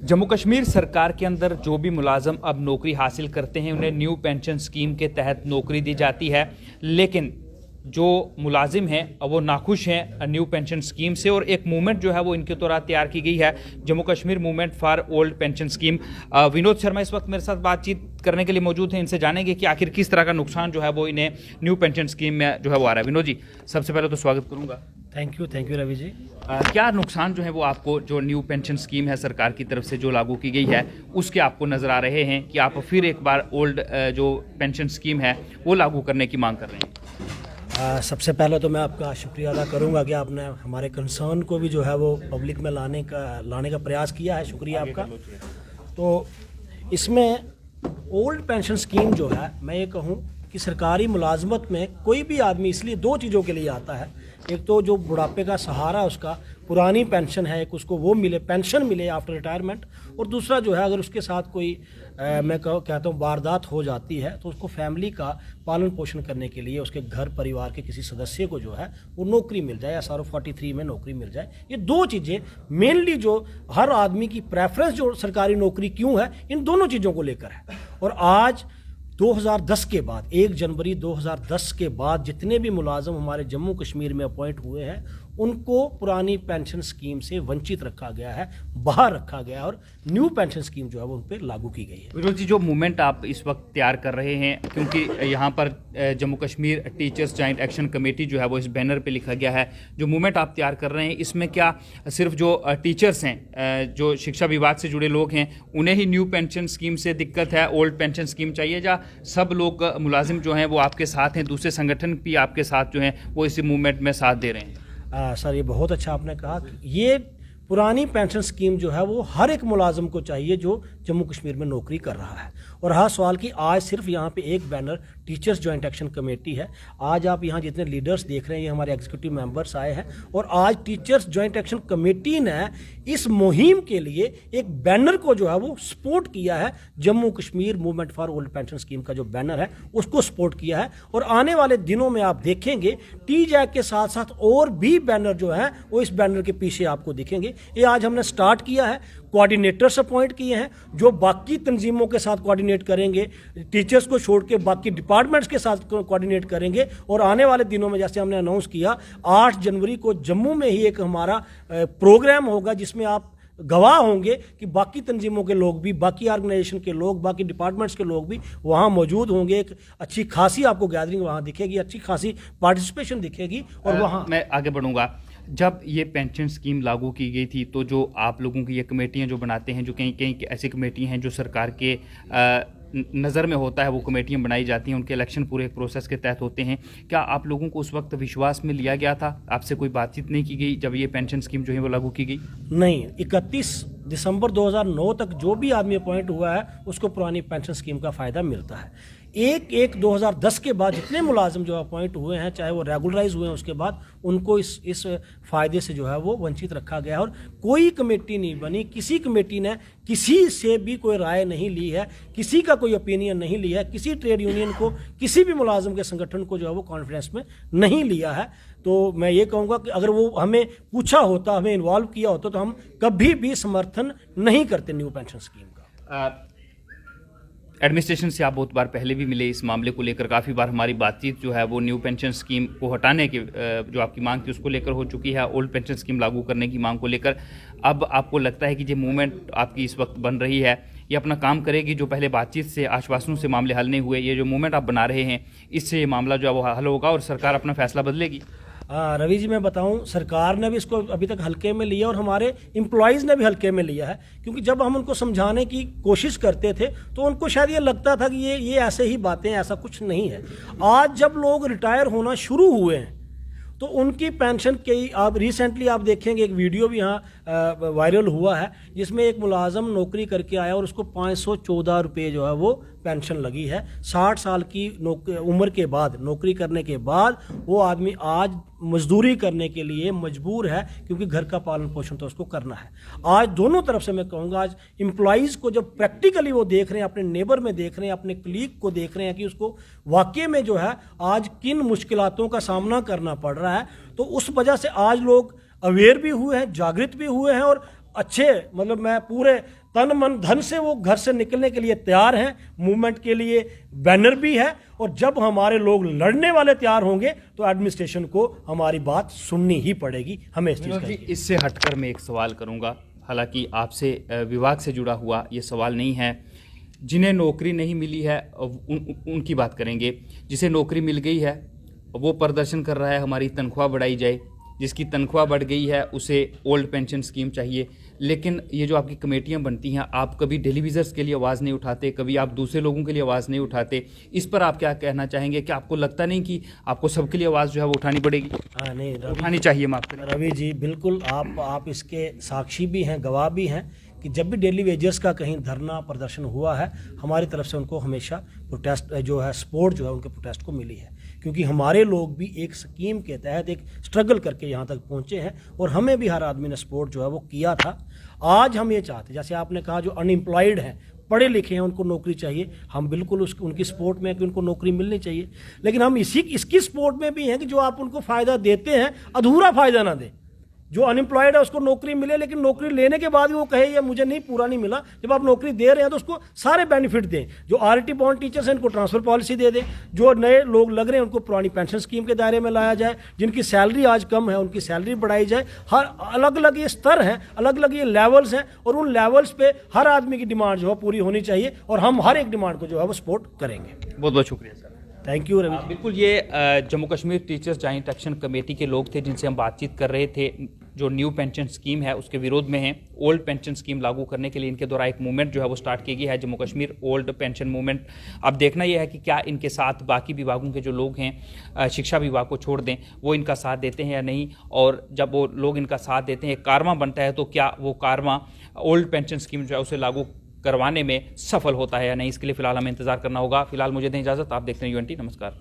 जम्मू कश्मीर सरकार के अंदर जो भी मुलाजम अब नौकरी हासिल करते हैं उन्हें न्यू पेंशन स्कीम के तहत नौकरी दी जाती है, लेकिन जो मुलाजिम हैं वो नाखुश हैं न्यू पेंशन स्कीम से और एक मूवमेंट जो है वो इनके द्वारा तैयार की गई है, Jammu Kashmir movement for old pension scheme. Vinod Sharma इस वक्त मेरे साथ बातचीत करने के लिए मौजूद हैं, इनसे जानेंगे कि आखिर किस तरह का नुकसान जो है वो इन्हें न्यू पेंशन स्कीम में जो है वो आ रहा है। विनोद जी, सबसे पहले तो स्वागत करूँगा। Thank you Ravi ji. क्या नुकसान जो है वो आपको जो न्यू पेंशन स्कीम है सरकार की तरफ से जो लागू की गई है उसके आपको नज़र आ रहे हैं कि आप फिर एक बार ओल्ड जो पेंशन स्कीम है वो लागू करने की मांग कर रहे हैं? सबसे पहले तो मैं आपका शुक्रिया अदा करूंगा कि आपने हमारे कंसर्न को भी जो है वो पब्लिक में लाने का प्रयास किया है, शुक्रिया आपका। तो इसमें ओल्ड पेंशन स्कीम जो है, मैं ये कहूँ कि सरकारी मुलाजमत में कोई भी आदमी इसलिए दो चीज़ों के लिए आता है। एक तो जो बुढ़ापे का सहारा उसका पुरानी पेंशन है, एक उसको वो मिले, पेंशन मिले आफ्टर रिटायरमेंट, और दूसरा जो है अगर उसके साथ कोई मैं कहता हूँ वारदात हो जाती है तो उसको फैमिली का पालन पोषण करने के लिए उसके घर परिवार के किसी सदस्य को जो है वो नौकरी मिल जाए, SRO 43 में नौकरी मिल जाए। ये दो चीज़ें मेनली जो हर आदमी की प्रेफरेंस जो सरकारी नौकरी क्यों है, इन दोनों चीज़ों को लेकर है। और आज 2010 के बाद 1 जनवरी 2010 के बाद जितने भी मुलाजम हमारे जम्मू कश्मीर में अपॉइंट हुए हैं उनको पुरानी पेंशन स्कीम से वंचित रखा गया है, बाहर रखा गया है, और न्यू पेंशन स्कीम जो है वो उन पर लागू की गई है। विनोद जी, जो मूवमेंट आप इस वक्त तैयार कर रहे हैं, क्योंकि यहाँ पर Jammu Kashmir teachers joint action committee जो है वो इस बैनर पे लिखा गया है, जो मूवमेंट आप तैयार कर रहे हैं इसमें क्या सिर्फ जो टीचर्स हैं, जो शिक्षा विभाग से जुड़े लोग हैं, उन्हें ही न्यू पेंशन स्कीम से दिक्कत है, ओल्ड पेंशन स्कीम चाहिए, या सब लोग मुलाजिम जो हैं वो आपके साथ हैं, दूसरे संगठन भी आपके साथ जो हैं वो इस मूवमेंट में साथ दे रहे हैं? सर, ये बहुत अच्छा आपने कहा कि ये पुरानी पेंशन स्कीम जो है वो हर एक मुलाजम को चाहिए जो जम्मू कश्मीर में नौकरी कर रहा है। और हाँ, सवाल कि आज सिर्फ यहाँ पे एक banner teachers joint action committee है। आज आप यहाँ जितने लीडर्स देख रहे हैं ये हमारे एग्जीक्यूटिव मेंबर्स आए हैं, और आज टीचर्स जॉइंट एक्शन कमेटी ने इस मुहिम के लिए एक बैनर को जो है वो सपोर्ट किया है। Jammu Kashmir movement for old pension scheme का जो बैनर है उसको सपोर्ट किया है, और आने वाले दिनों में आप देखेंगे TJAC के साथ साथ और भी बैनर जो हैं वो इस बैनर के पीछे आपको दिखेंगे। ये आज हमने स्टार्ट किया है, कोऑर्डिनेटर्स अपॉइंट किए हैं जो बाकी तंजीमों के साथ कोऑर्डिनेट करेंगे, टीचर्स को छोड़ के बाकी डिपार्टमेंट्स के साथ कोऑर्डिनेट करेंगे। और आने वाले दिनों में जैसे हमने अनाउंस किया 8 जनवरी को जम्मू में ही एक हमारा प्रोग्राम होगा जिसमें आप गवाह होंगे कि बाकी तंजीमों के लोग भी, बाकी ऑर्गेनाइजेशन के लोग, बाकी डिपार्टमेंट्स के लोग भी वहाँ मौजूद होंगे। एक अच्छी खासी आपको गैदरिंग वहाँ दिखेगी, अच्छी खासी पार्टिसिपेशन दिखेगी। और वहाँ मैं आगे बढ़ूँगा। जब ये पेंशन स्कीम लागू की गई थी तो जो आप लोगों की ये कमेटियां जो बनाते हैं, जो कहीं कहीं ऐसी कमेटियां हैं जो सरकार के नज़र में होता है, वो कमेटियां बनाई जाती हैं, उनके इलेक्शन पूरे एक प्रोसेस के तहत होते हैं, क्या आप लोगों को उस वक्त विश्वास में लिया गया था? आपसे कोई बातचीत नहीं की गई जब ये पेंशन स्कीम जो है वो लागू की गई? नहीं, 31 दिसंबर 2009 तक जो भी आदमी अपॉइंट हुआ है उसको पुरानी पेंशन स्कीम का फ़ायदा मिलता है। 1/1/2010 के बाद जितने मुलाजिम जो अपॉइंट हुए हैं, चाहे वो रेगुलराइज हुए हैं, उसके बाद उनको इस फ़ायदे से जो है वो वंचित रखा गया है। और कोई कमेटी नहीं बनी, किसी कमेटी ने किसी से भी कोई राय नहीं ली है, किसी का कोई ओपिनियन नहीं लिया है, किसी ट्रेड यूनियन को, किसी भी मुलाजिम के संगठन को जो है वो कॉन्फ्रेंस में नहीं लिया है। तो मैं ये कहूँगा कि अगर वो हमें पूछा होता, हमें इन्वॉल्व किया होता, तो हम कभी भी समर्थन नहीं करते न्यू पेंशन स्कीम का। एडमिनिस्ट्रेशन से आप बहुत बार पहले भी मिले इस मामले को लेकर, काफ़ी बार हमारी बातचीत जो है वो न्यू पेंशन स्कीम को हटाने के जो आपकी मांग थी उसको लेकर हो चुकी है, ओल्ड पेंशन स्कीम लागू करने की मांग को लेकर। अब आपको लगता है कि ये मूवमेंट आपकी इस वक्त बन रही है, ये अपना काम करेगी? जो पहले बातचीत से, आश्वासनों से मामले हल नहीं हुए, ये जो मूवमेंट आप बना रहे हैं इससे ये मामला जो है वो हल होगा और सरकार अपना फैसला बदलेगी? रवि जी, मैं बताऊं, सरकार ने भी इसको अभी तक हल्के में लिया और हमारे एम्प्लॉयज़ ने भी हल्के में लिया है, क्योंकि जब हम उनको समझाने की कोशिश करते थे तो उनको शायद ये लगता था कि ये ऐसे ही बातें, ऐसा कुछ नहीं है। आज जब लोग रिटायर होना शुरू हुए हैं तो उनकी पेंशन के, आप रिसेंटली आप देखेंगे एक वीडियो भी यहाँ वायरल हुआ है जिसमें एक मुलाजम नौकरी करके आया और उसको 514 रुपये जो है वो पेंशन लगी है। 60 साल की उम्र के बाद, नौकरी करने के बाद वो आदमी आज मजदूरी करने के लिए मजबूर है, क्योंकि घर का पालन पोषण तो उसको करना है। आज दोनों तरफ से मैं कहूँगा, आज एम्प्लॉयज़ को जब प्रैक्टिकली वो देख रहे हैं, अपने नेबर में देख रहे हैं, अपने कलीग को देख रहे हैं कि उसको वाकई में जो है आज किन मुश्किलातों का सामना करना पड़ रहा है, तो उस वजह से आज लोग अवेयर भी हुए हैं, जागृत भी हुए हैं, और अच्छे, मतलब मैं पूरे तन मन धन से वो घर से निकलने के लिए तैयार हैं, मूवमेंट के लिए बैनर भी है। और जब हमारे लोग लड़ने वाले तैयार होंगे तो एडमिनिस्ट्रेशन को हमारी बात सुननी ही पड़ेगी। हमें इस चीज़ विनोद का जी, इससे हटकर मैं एक सवाल करूंगा, हालांकि आपसे विभाग से जुड़ा हुआ ये सवाल नहीं है। जिन्हें नौकरी नहीं मिली है उनकी बात करेंगे। जिसे नौकरी मिल गई है वो प्रदर्शन कर रहा है हमारी तनख्वाह बढ़ाई जाए, जिसकी तनख्वाह बढ़ गई है उसे ओल्ड पेंशन स्कीम चाहिए। लेकिन ये जो आपकी कमेटियां बनती हैं, आप कभी टेलीविजर्स के लिए आवाज़ नहीं उठाते, कभी आप दूसरे लोगों के लिए आवाज़ नहीं उठाते। इस पर आप क्या कहना चाहेंगे कि आपको लगता नहीं कि आपको सबके लिए आवाज़ जो है वो उठानी पड़ेगी? हाँ, नहीं उठानी चाहिए, माफ करें रवि जी, बिल्कुल आप इसके साक्षी भी हैं, गवाह भी हैं कि जब भी डेली वेजर्स का कहीं धरना प्रदर्शन हुआ है, हमारी तरफ से उनको हमेशा प्रोटेस्ट जो है, सपोर्ट जो है उनके प्रोटेस्ट को मिली है। क्योंकि हमारे लोग भी एक स्कीम के तहत एक स्ट्रगल करके यहाँ तक पहुँचे हैं और हमें भी हर आदमी ने सपोर्ट जो है वो किया था। आज हम ये चाहते, जैसे आपने कहा, जो अनएम्प्लॉयड हैं, पढ़े लिखे हैं, उनको नौकरी चाहिए, हम बिल्कुल उनकी सपोर्ट में हैं कि उनको नौकरी मिलनी चाहिए। लेकिन हम इसकी सपोर्ट में भी हैं कि जो आप उनको फ़ायदा देते हैं, अधूरा फ़ायदा ना दें। जो अनएम्प्लॉयड है उसको नौकरी मिले, लेकिन नौकरी लेने के बाद भी वो कहे ये मुझे नहीं, पूरा नहीं मिला। जब आप नौकरी दे रहे हैं तो उसको सारे बेनिफिट दें। जो आरटी बॉन्ड टीचर्स हैं इनको ट्रांसफ़र पॉलिसी दे दें। जो नए लोग लग रहे हैं उनको पुरानी पेंशन स्कीम के दायरे में लाया जाए। जिनकी सैलरी आज कम है उनकी सैलरी बढ़ाई जाए। हर अलग अलग ये स्तर हैं, अलग अलग ये लेवल्स हैं और उन लेवल्स पे हर आदमी की डिमांड जो है पूरी होनी चाहिए और हम हर एक डिमांड को जो है वो सपोर्ट करेंगे। बहुत बहुत शुक्रिया सर। Thank you Ravi. बिल्कुल, ये Jammu Kashmir teachers joint action committee के लोग थे जिनसे हम बातचीत कर रहे थे, जो न्यू पेंशन स्कीम है उसके विरोध में है। ओल्ड पेंशन स्कीम लागू करने के लिए इनके द्वारा एक मूवमेंट जो है वो स्टार्ट की गई है, Jammu Kashmir old pension movement. अब देखना यह है कि क्या इनके साथ बाकी विभागों के जो लोग हैं, शिक्षा विभाग को छोड़ दें, वो इनका साथ देते हैं या नहीं। और जब वो लोग इनका साथ देते हैं, कारवां बनता है, तो क्या वो कारवां ओल्ड पेंशन स्कीम जो है उसे लागू करवाने में सफल होता है या नहीं। इसके लिए फिलहाल हमें इंतजार करना होगा। फिलहाल मुझे दें इजाज़त, आप देखते हैं UNT। नमस्कार।